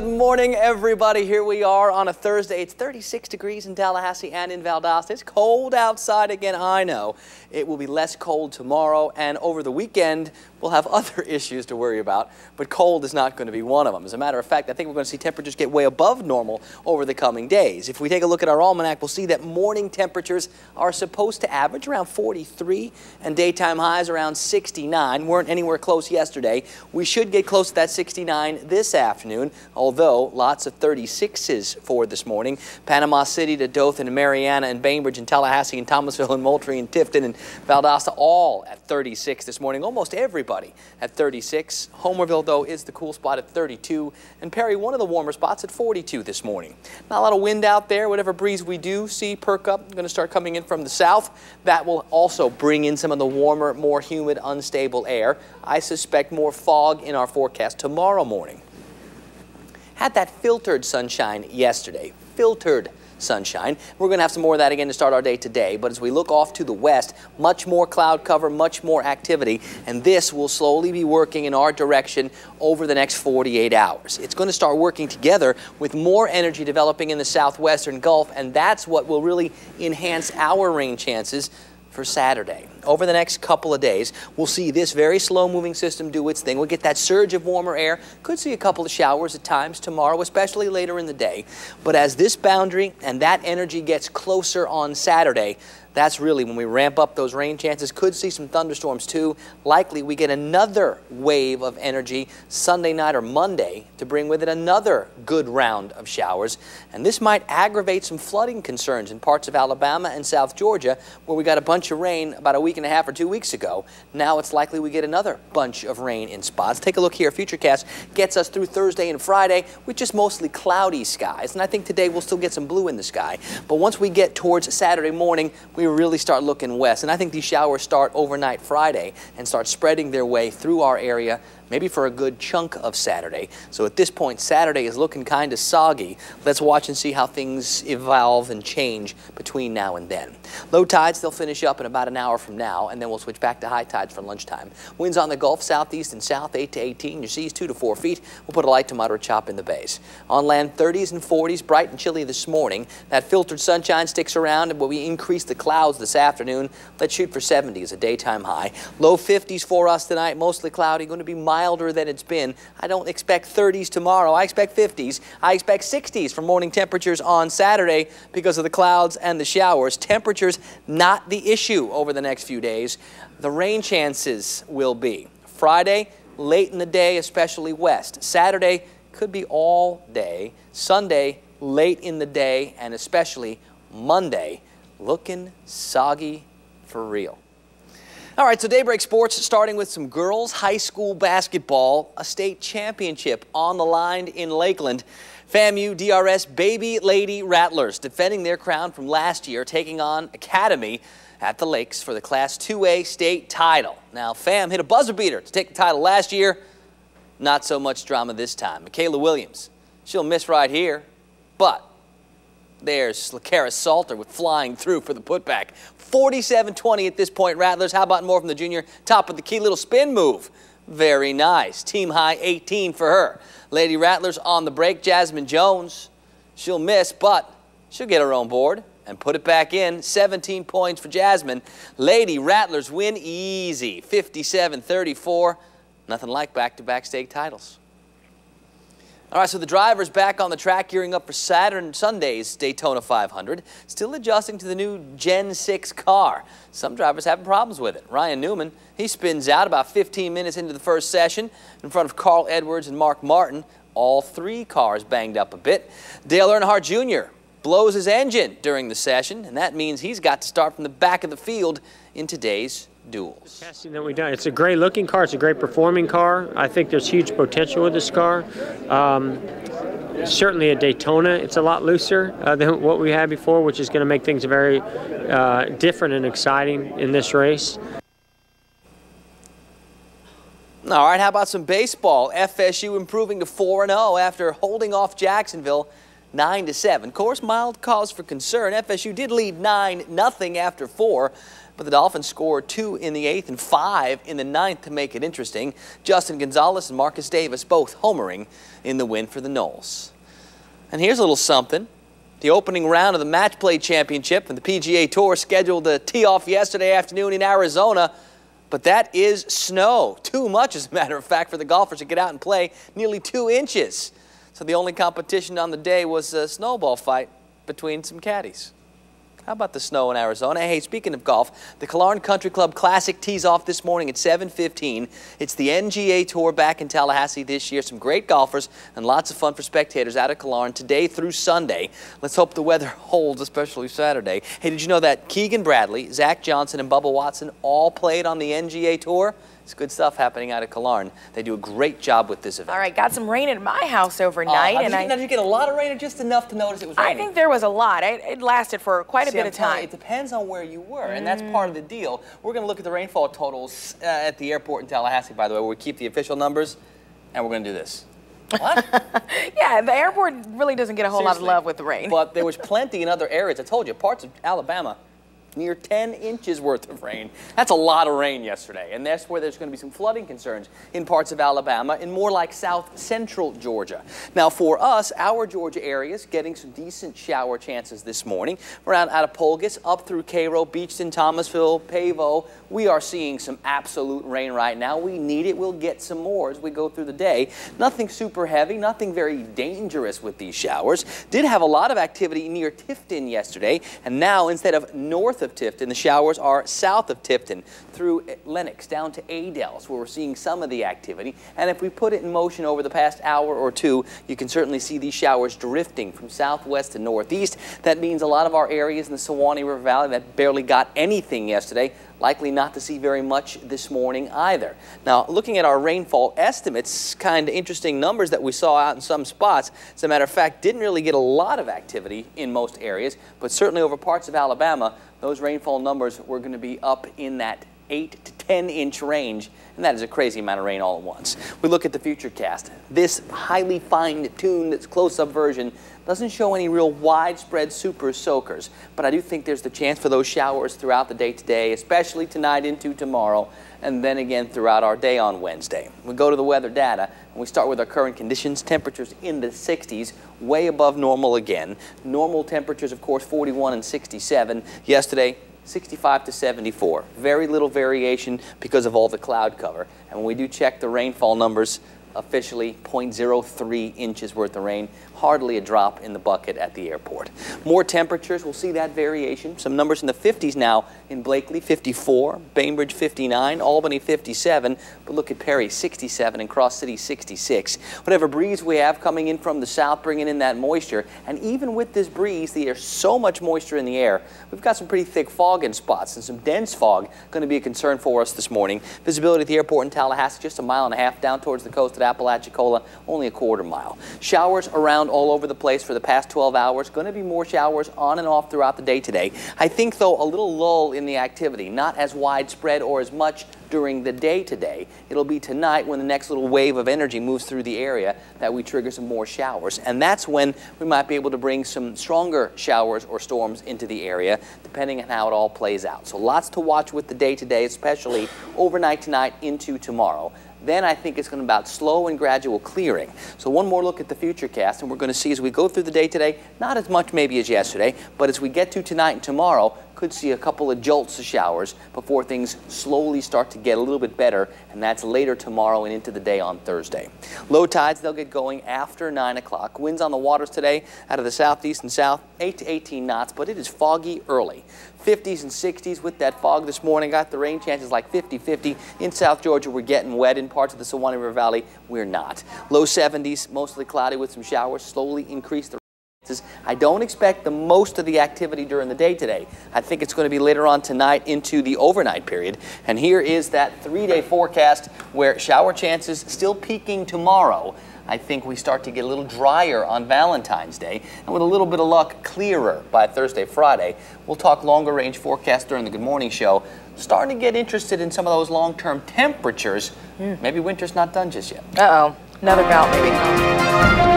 Good morning, everybody. Here we are on a Thursday. It's 36 degrees in Tallahassee and in Valdosta. It's cold outside again, I know. It will be less cold tomorrow, and over the weekend, we'll have other issues to worry about, but cold is not going to be one of them. As a matter of fact, I think we're going to see temperatures get way above normal over the coming days. If we take a look at our almanac, we'll see that morning temperatures are supposed to average around 43 and daytime highs around 69. Weren't anywhere close yesterday. We should get close to that 69 this afternoon, although lots of 36s for this morning. Panama City to Dothan and Mariana and Bainbridge and Tallahassee and Thomasville and Moultrie and Tifton and Valdosta all at 36 this morning. Almost everybody at 36. Homerville, though, is the cool spot at 32. And Perry, one of the warmer spots at 42 this morning. Not a lot of wind out there. Whatever breeze we do see perk up, going to start coming in from the south. That will also bring in some of the warmer, more humid, unstable air. I suspect more fog in our forecast tomorrow morning. Had that filtered sunshine yesterday. Filtered sunshine. We're going to have some more of that again to start our day today, but as we look off to the west, much more cloud cover, much more activity, and this will slowly be working in our direction over the next 48 hours. It's going to start working together with more energy developing in the southwestern Gulf, and that's what will really enhance our rain chances for Saturday. Over the next couple of days, we'll see this very slow-moving system do its thing. We'll get that surge of warmer air. Could see a couple of showers at times tomorrow, especially later in the day. But as this boundary and that energy gets closer on Saturday, that's really when we ramp up those rain chances. Could see some thunderstorms too. Likely we get another wave of energy Sunday night or Monday to bring with it another good round of showers. And this might aggravate some flooding concerns in parts of Alabama and South Georgia, where we got a bunch of rain about a week and a half or 2 weeks ago. Now it's likely we get another bunch of rain in spots. Take a look here. Futurecast gets us through Thursday and Friday with just mostly cloudy skies. And I think today we'll still get some blue in the sky. But once we get towards Saturday morning, we really start looking west. And I think these showers start overnight Friday and start spreading their way through our area, maybe for a good chunk of Saturday. So at this point, Saturday is looking kind of soggy. Let's watch and see how things evolve and change between now and then. Low tides, they'll finish up in about an hour from now, and then we'll switch back to high tides for lunchtime. Winds on the Gulf, southeast and south, 8 to 18. Your seas, 2 to 4 feet. We'll put a light to moderate chop in the bays. On land, 30s and 40s, bright and chilly this morning. That filtered sunshine sticks around, and when we increase the clouds this afternoon, let's shoot for 70 as a daytime high. Low 50s for us tonight, mostly cloudy, going to be milder than it's been. I don't expect 30s tomorrow. I expect 50s. I expect 60s for morning temperatures on Saturday because of the clouds and the showers. Temperatures not the issue over the next few days. The rain chances will be Friday, late in the day, especially west. Saturday could be all day. Sunday, late in the day, and especially Monday, looking soggy for real. All right, so Daybreak Sports starting with some girls high school basketball, a state championship on the line in Lakeland. FAMU DRS Baby Lady Rattlers defending their crown from last year, taking on Academy at the Lakes for the Class 2A state title. Now, FAM hit a buzzer beater to take the title last year. Not so much drama this time. Michaela Williams, she'll miss right here, but there's LaCara Salter with flying through for the putback. 47-20 at this point, Rattlers. How about more from the junior? Top of the key, little spin move. Very nice. Team high 18 for her. Lady Rattlers on the break. Jasmine Jones, she'll miss, but she'll get her own board and put it back in. 17 points for Jasmine. Lady Rattlers win easy. 57-34. Nothing like back-to-back state titles. All right, so the drivers back on the track gearing up for Saturday and Sunday's Daytona 500. Still adjusting to the new Gen 6 car. Some drivers having problems with it. Ryan Newman, he spins out about 15 minutes into the first session in front of Carl Edwards and Mark Martin. All three cars banged up a bit. Dale Earnhardt Jr. blows his engine during the session, and that means he's got to start from the back of the field in today's duels. The testing that we've done, it's a great looking car, it's a great performing car. I think there's huge potential with this car. Certainly at Daytona, it's a lot looser than what we had before, which is going to make things very different and exciting in this race. All right, how about some baseball? FSU improving to 4-0 after holding off Jacksonville 9-7. Of course, mild cause for concern. FSU did lead 9-0 after 4. but the Dolphins scored 2 in the 8th and 5 in the 9th to make it interesting. Justin Gonzalez and Marcus Davis both homering in the win for the Noles. And here's a little something. The opening round of the Match Play Championship and the PGA Tour scheduled to tee off yesterday afternoon in Arizona. But that is snow. Too much, as a matter of fact, for the golfers to get out and play, nearly 2 inches. So the only competition on the day was a snowball fight between some caddies. How about the snow in Arizona? Hey, speaking of golf, the Killearn Country Club Classic tees off this morning at 7:15. It's the NGA Tour back in Tallahassee this year. Some great golfers and lots of fun for spectators out at Killearn today through Sunday. Let's hope the weather holds, especially Saturday. Hey, did you know that Keegan Bradley, Zach Johnson, and Bubba Watson all played on the NGA Tour? It's good stuff happening out of Killearn. They do a great job with this event. All right, got some rain in my house overnight. Did you get a lot of rain or just enough to notice it was raining? I think there was a lot. It lasted for quite a bit of time. It depends on where you were, and that's part of the deal. We're going to look at the rainfall totals at the airport in Tallahassee, by the way, where we keep the official numbers, and we're going to do this. What? Yeah, the airport really doesn't get a whole lot of love with the rain. But there was plenty in other areas. I told you, parts of Alabama, near 10 inches worth of rain. That's a lot of rain yesterday, and that's where there's going to be some flooding concerns in parts of Alabama and more like south central Georgia. Now for us, our Georgia area is getting some decent shower chances this morning around out of Polgus up through Cairo, Beachton, Thomasville, Pavo. We are seeing some absolute rain right now. We need it. We'll get some more as we go through the day. Nothing super heavy, nothing very dangerous with these showers. Did have a lot of activity near Tifton yesterday, and now instead of north of Tifton, the showers are south of Tifton through Lenox down to Adels, where we're seeing some of the activity. And if we put it in motion over the past hour or two, you can certainly see these showers drifting from southwest to northeast. That means a lot of our areas in the Suwannee River Valley that barely got anything yesterday, likely not to see very much this morning either. Now, looking at our rainfall estimates, kind of interesting numbers that we saw out in some spots. As a matter of fact, didn't really get a lot of activity in most areas, but certainly over parts of Alabama, those rainfall numbers were going to be up in that 8 to 10 inch range, and that is a crazy amount of rain all at once. We look at the futurecast. This highly fine-tuned close-up version doesn't show any real widespread super soakers, but I do think there's the chance for those showers throughout the day today, especially tonight into tomorrow, and then again throughout our day on Wednesday. We go to the weather data, and we start with our current conditions. Temperatures in the 60s, way above normal again. Normal temperatures, of course, 41 and 67. Yesterday, 65 to 74. Very little variation because of all the cloud cover. And when we do check the rainfall numbers, officially 0.03 inches worth of rain, hardly a drop in the bucket at the airport. More temperatures, we'll see that variation. Some numbers in the 50s now in Blakely, 54, Bainbridge, 59, Albany, 57, but look at Perry, 67, and Cross City, 66. Whatever breeze we have coming in from the south, bringing in that moisture, and even with this breeze, there's so much moisture in the air. We've got some pretty thick fog in spots, and some dense fog going to be a concern for us this morning. Visibility at the airport in Tallahassee, just a mile and a half down towards the coast at Apalachicola, only a quarter mile. Showers around all over the place for the past 12 hours. Going to be more showers on and off throughout the day today. I think, though, a little lull in the activity, not as widespread or as much during the day today. It'll be tonight when the next little wave of energy moves through the area that we trigger some more showers. And that's when we might be able to bring some stronger showers or storms into the area, depending on how it all plays out. So lots to watch with the day today, especially overnight tonight into tomorrow. Then I think it's going to be about slow and gradual clearing. So one more look at the futurecast, and we're going to see as we go through the day today, not as much maybe as yesterday, but as we get to tonight and tomorrow, could see a couple of jolts of showers before things slowly start to get a little bit better, and that's later tomorrow and into the day on Thursday. Low tides, they'll get going after 9 o'clock. Winds on the waters today out of the southeast and south, 8 to 18 knots, but it is foggy early. 50s and 60s with that fog this morning. Got the rain chances like 50-50. In South Georgia, we're getting wet. In parts of the Suwannee River Valley, we're not. Low 70s, mostly cloudy with some showers. Slowly increase the chances. I don't expect the most of the activity during the day today. I think it's going to be later on tonight into the overnight period. And here is that 3-day forecast where shower chances still peaking tomorrow. I think we start to get a little drier on Valentine's Day, and with a little bit of luck, clearer by Thursday, Friday. We'll talk longer range forecast during the Good Morning Show. Starting to get interested in some of those long-term temperatures. Maybe winter's not done just yet. Uh-oh, another bout maybe.